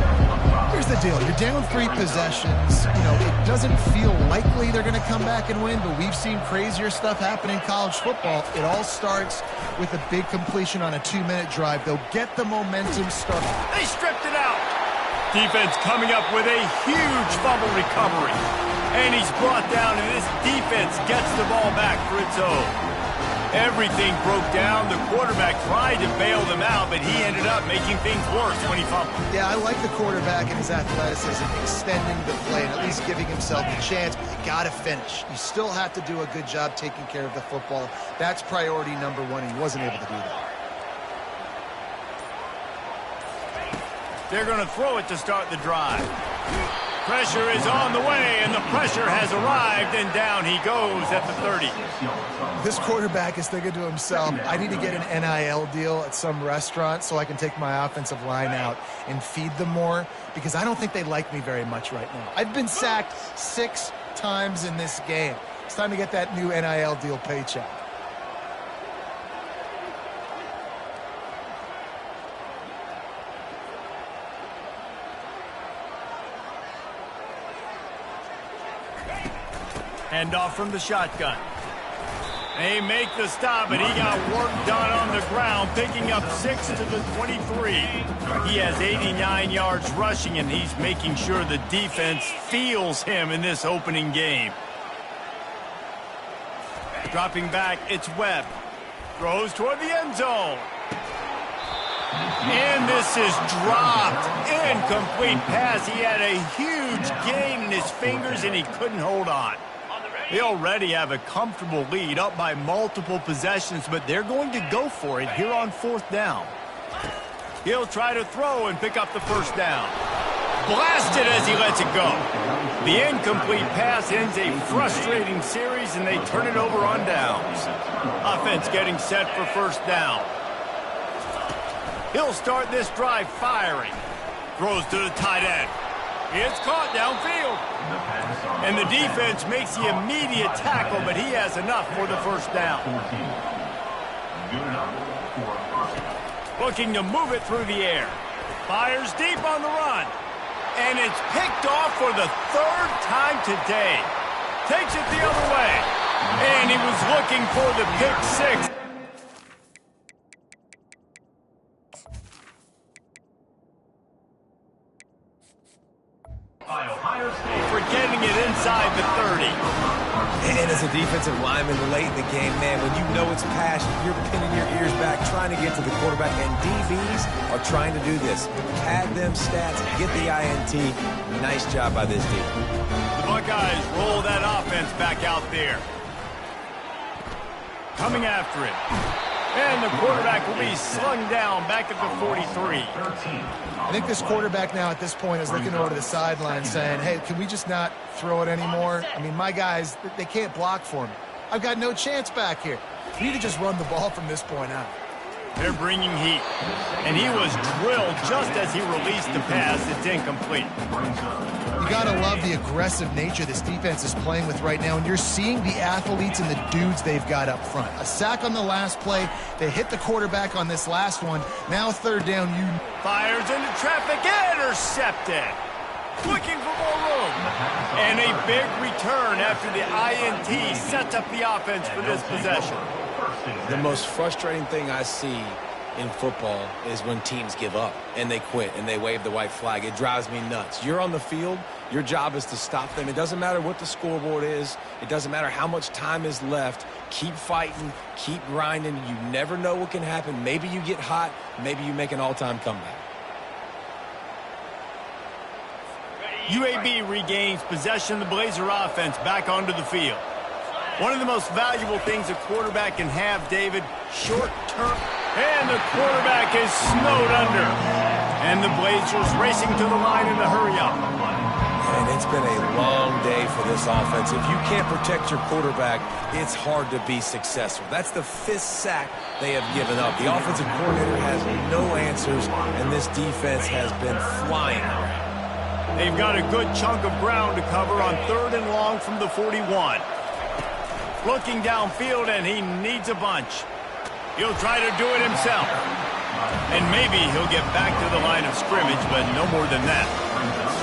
Speaker 3: Here's the deal. You're down 3 possessions. You know, it doesn't feel likely they're going to come back and win, but we've seen crazier stuff happen in college football. It all starts with a big completion on a 2-minute drive. They'll get the momentum started.
Speaker 1: They stripped it out. Defense coming up with a huge fumble recovery. And he's brought down, and this defense gets the ball back for its own. Everything broke down. The quarterback tried to bail them out, but he ended up making things worse when he fumbled.
Speaker 3: Yeah, I like the quarterback and his athleticism, extending the play and at least giving himself the chance, but you got to finish. You still have to do a good job taking care of the football. That's priority number 1, and he wasn't able to do that.
Speaker 1: They're going to throw it to start the drive. Pressure is on the way, and the pressure has arrived, and down he goes at the 30.
Speaker 3: This quarterback is thinking to himself, I need to get an NIL deal at some restaurant so I can take my offensive line out and feed them more, because I don't think they like me very much right now. I've been sacked 6 times in this game. It's time to get that new NIL deal paycheck.
Speaker 1: Hand off from the shotgun. They make the stop, and he got work done on the ground, picking up 6 to the 23. He has 89 yards rushing, and he's making sure the defense feels him in this opening game. Dropping back, it's Webb. Throws toward the end zone. And this is dropped. Incomplete pass. He had a huge gain in his fingers, and he couldn't hold on. They already have a comfortable lead, up by multiple possessions, but they're going to go for it here on 4th down. He'll try to throw and pick up the first down. Blasted as he lets it go. The incomplete pass ends a frustrating series, and they turn it over on downs. Offense getting set for first down. He'll start this drive firing. Throws to the tight end. It's caught downfield. And the defense makes the immediate tackle, but he has enough for the first down. Looking to move it through the air. Fires deep on the run. And it's picked off for the 3rd time today. Takes it the other way. And he was looking for the pick 6. For getting it inside the 30.
Speaker 2: And as a defensive lineman late in the game, man, when you know it's passion, you're pinning your ears back, trying to get to the quarterback, and DBs are trying to do this. Pad them stats, get the INT. Nice job by this team.
Speaker 1: The Buckeyes roll that offense back out there. Coming after it. And the quarterback will be slung down back at the 43.
Speaker 3: I think this quarterback now at this point is looking over to the sideline saying, hey, can we just not throw it anymore? I mean, my guys, they can't block for me. I've got no chance back here. We need to just run the ball from this point out.
Speaker 1: They're bringing heat. And he was drilled just as he released the pass. It's incomplete.
Speaker 3: You got to love the aggressive nature this defense is playing with right now, and you're seeing the athletes and the dudes they've got up front. A sack on the last play. They hit the quarterback on this last one. Now 3rd down.
Speaker 1: Fires into traffic. Intercepted. Looking for more room. And a big return after the INT sets up the offense for this possession.
Speaker 2: The most frustrating thing I see in football is when teams give up and they quit and they wave the white flag. It drives me nuts. You're on the field. Your job is to stop them. It doesn't matter what the scoreboard is. It doesn't matter how much time is left. Keep fighting. Keep grinding. You never know what can happen. Maybe you get hot. Maybe you make an all-time comeback.
Speaker 1: UAB regains possession of the Blazer offense back onto the field. One of the most valuable things a quarterback can have, David, short-term. And the quarterback is snowed under. And the Blazers racing to the line in a hurry-up.
Speaker 2: And it's been a long day for this offense. If you can't protect your quarterback, it's hard to be successful. That's the 5th sack they have given up. The offensive coordinator has no answers, and this defense has been flying around.
Speaker 1: They've got a good chunk of ground to cover on 3rd and long from the 41. Looking downfield, and he needs a bunch. He'll try to do it himself. And maybe he'll get back to the line of scrimmage, but no more than that.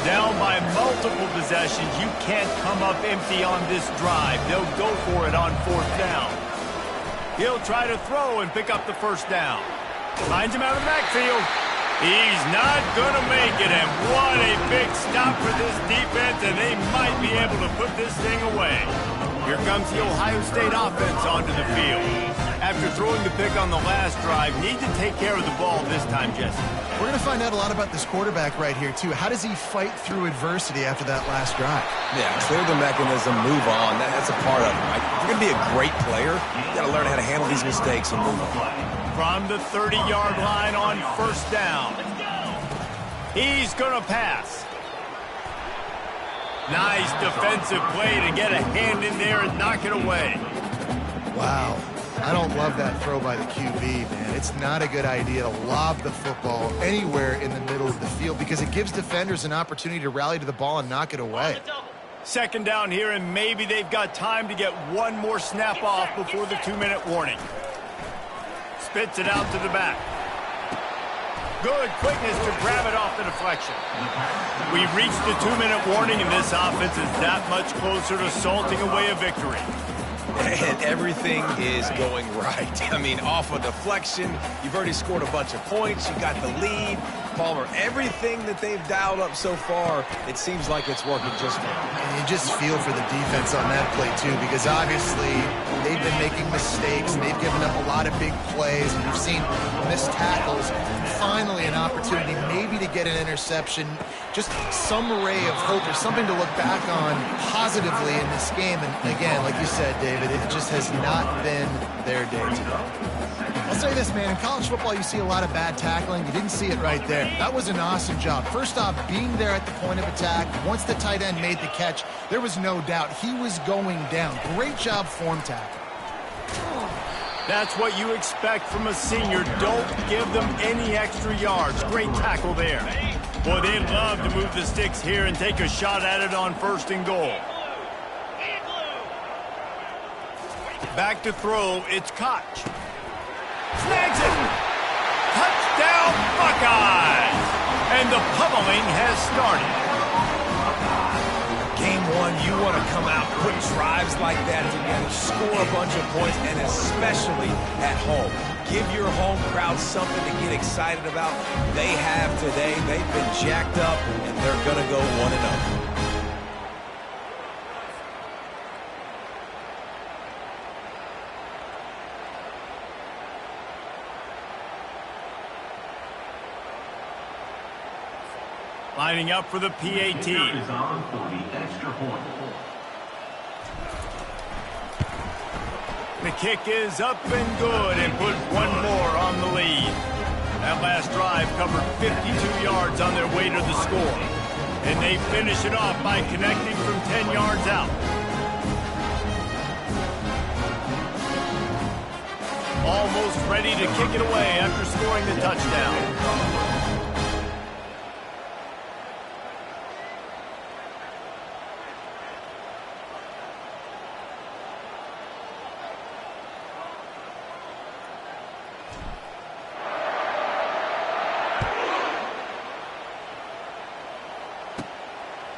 Speaker 1: Down by multiple possessions, you can't come up empty on this drive. They'll go for it on 4th down. He'll try to throw and pick up the first down. Finds him out of the backfield. He's not going to make it, and what a big stop for this defense, and they might be able to put this thing away. Here comes the Ohio State offense onto the field. After throwing the pick on the last drive, need to take care of the ball this time, Jesse.
Speaker 3: We're going to find out a lot about this quarterback right here, too. How does he fight through adversity after that last drive?
Speaker 2: Yeah, clear the mechanism, move on. That's a part of it, right? If you're going to be a great player, you got to learn how to handle these mistakes and move on.
Speaker 1: From the 30-yard line on 1st down. He's going to pass. Nice defensive play to get a hand in there and knock it away.
Speaker 3: Wow. I don't love that throw by the QB, man. It's not a good idea to lob the football anywhere in the middle of the field because it gives defenders an opportunity to rally to the ball and knock it away.
Speaker 1: 2nd down here, and maybe they've got time to get one more snap off before the 2-minute warning. Spits it out to the back. Good quickness to grab it off the deflection. We've reached the 2-minute warning, and this offense is that much closer to salting away a victory.
Speaker 2: And everything is going right. I mean, off a deflection, you've already scored a bunch of points, you got the lead. Palmer, everything that they've dialed up so far, it seems like it's working just fine.
Speaker 3: And you just feel for the defense on that play, too, because obviously they've been making mistakes, and they've given up a lot of big plays, and you've seen missed tackles. Finally, an opportunity maybe to get an interception, just some ray of hope or something to look back on positively in this game. And again, like you said, David, it just has not been their day today. I'll say this, man, in college football you see a lot of bad tackling. You didn't see it right there. That was an awesome job. First off, being there at the point of attack. Once the tight end made the catch, there was no doubt he was going down. Great job form tackle.
Speaker 1: That's what you expect from a senior. Don't give them any extra yards. Great tackle there. Boy, they'd love to move the sticks here and take a shot at it on 1st and goal. Back to throw, it's Koch. Snags it! Touchdown Buckeyes! And the pummeling has started.
Speaker 2: Game 1, you want to come out, put drives like that together, score a bunch of points, and especially at home. Give your home crowd something to get excited about. They have today. They've been jacked up, and they're going to go 1-0.
Speaker 1: Lining up for the PAT. The kick is up and good and put one more on the lead. That last drive covered 52 yards on their way to the score. And they finish it off by connecting from 10 yards out. Almost ready to kick it away after scoring the touchdown.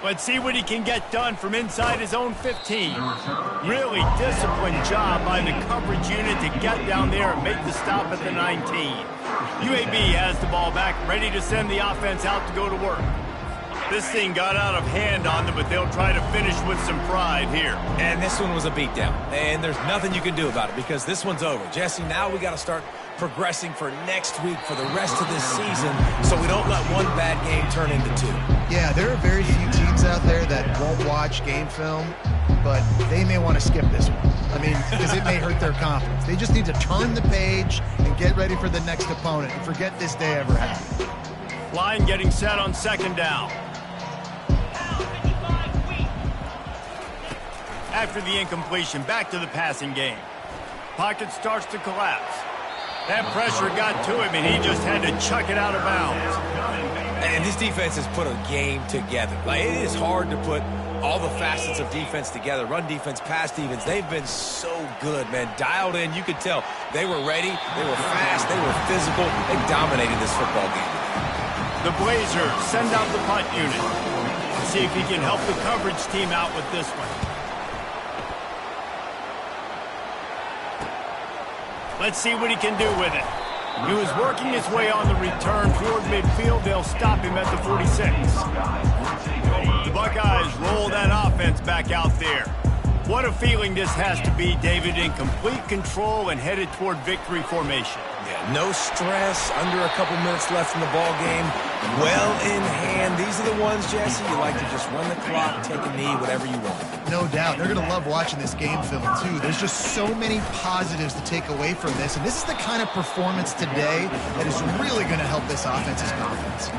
Speaker 1: Let's see what he can get done from inside his own 15. Really disciplined job by the coverage unit to get down there and make the stop at the 19. UAB has the ball back, ready to send the offense out to go to work. This thing got out of hand on them, but they'll try to finish with some pride here.
Speaker 2: And this one was a beatdown, and there's nothing you can do about it because this one's over. Jesse, now we got to start progressing for next week for the rest of this season so we don't let one bad game turn into 2.
Speaker 3: Yeah, there are very few teams out there that won't watch game film, but they may want to skip this one. I mean, because it may hurt their confidence. They just need to turn the page and get ready for the next opponent and forget this day ever happened.
Speaker 1: Line getting set on 2nd down. After the incompletion, back to the passing game. Pocket starts to collapse. That pressure got to him, and he just had to chuck it out of bounds.
Speaker 2: And this defense has put a game together. Like, it is hard to put all the facets of defense together. Run defense, pass defense. They've been so good, man. Dialed in. You could tell they were ready. They were fast. They were physical. They dominated this football game.
Speaker 1: The Blazers send out the punt unit. See if he can help the coverage team out with this one. Let's see what he can do with it. He was working his way on the return toward midfield. They'll stop him at the 46. The Buckeyes roll that offense back out there. What a feeling this has to be, David, in complete control and headed toward victory formation.
Speaker 2: Yeah, no stress, under a couple minutes left in the ball game. Well in hand. These are the ones, Jesse, you like to just run the clock, take a knee, whatever you want.
Speaker 3: No doubt. They're going to love watching this game film, too. There's just so many positives to take away from this, and this is the kind of performance today that is really going to help this offense's confidence.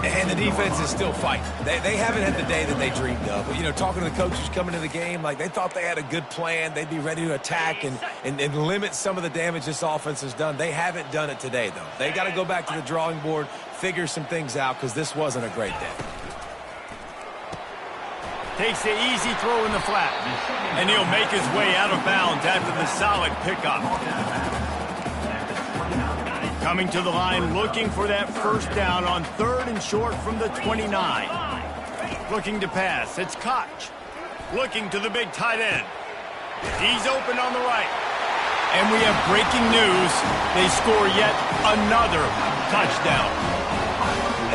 Speaker 2: And the defense is still fighting. They haven't had the day that they dreamed of. But, you know, talking to the coaches coming to the game, like, they thought they had a good plan. They'd be ready to attack and limit some of the damage this offense has done. They haven't done it today, though. They got to go back to the drawing board, figure some things out, because this wasn't a great day.
Speaker 1: Takes the easy throw in the flat, and he'll make his way out of bounds after the solid pickup. Coming to the line, looking for that first down on 3rd and short from the 29. Looking to pass, it's Koch. Looking to the big tight end. He's open on the right. And we have breaking news. They score yet another touchdown.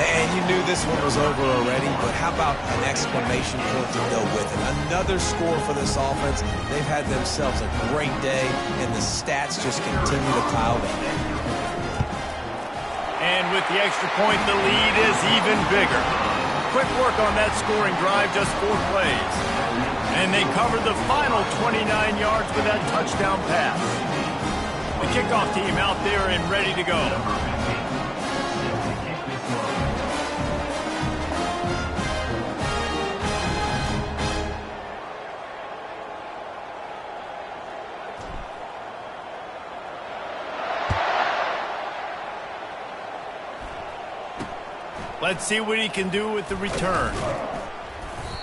Speaker 2: And you knew this one was over already, but how about an exclamation point to go with it? Another score for this offense. They've had themselves a great day, and the stats just continue to pile up.
Speaker 1: And with the extra point, the lead is even bigger. Quick work on that scoring drive, just 4 plays. And they covered the final 29 yards with that touchdown pass. The kickoff team out there and ready to go. Let's see what he can do with the return.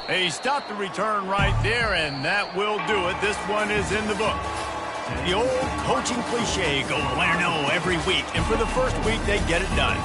Speaker 1: He stopped the return right there, and that will do it. This one is in the book. The old coaching cliche, go win or no every week. And for the first week, they get it done.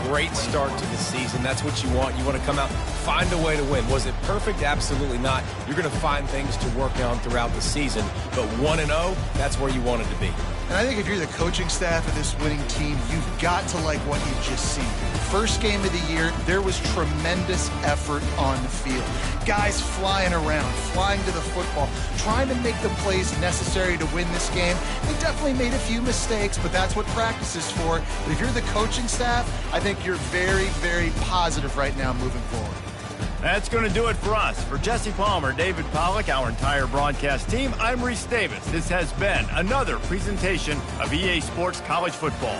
Speaker 2: Great start to the season. That's what you want. You want to come out, find a way to win. Was it perfect? Absolutely not. You're going to find things to work on throughout the season. But 1-0, that's where you want it to be.
Speaker 3: And I think if you're the coaching staff of this winning team, you've got to like what you've just seen. First game of the year, there was tremendous effort on the field. Guys flying around, flying to the football, trying to make the plays necessary to win this game. They definitely made a few mistakes, but that's what practice is for. But if you're the coaching staff, I think you're very, very positive right now moving forward.
Speaker 1: That's going to do it for us. For Jesse Palmer, David Pollack, our entire broadcast team, I'm Reese Davis. This has been another presentation of EA Sports College Football.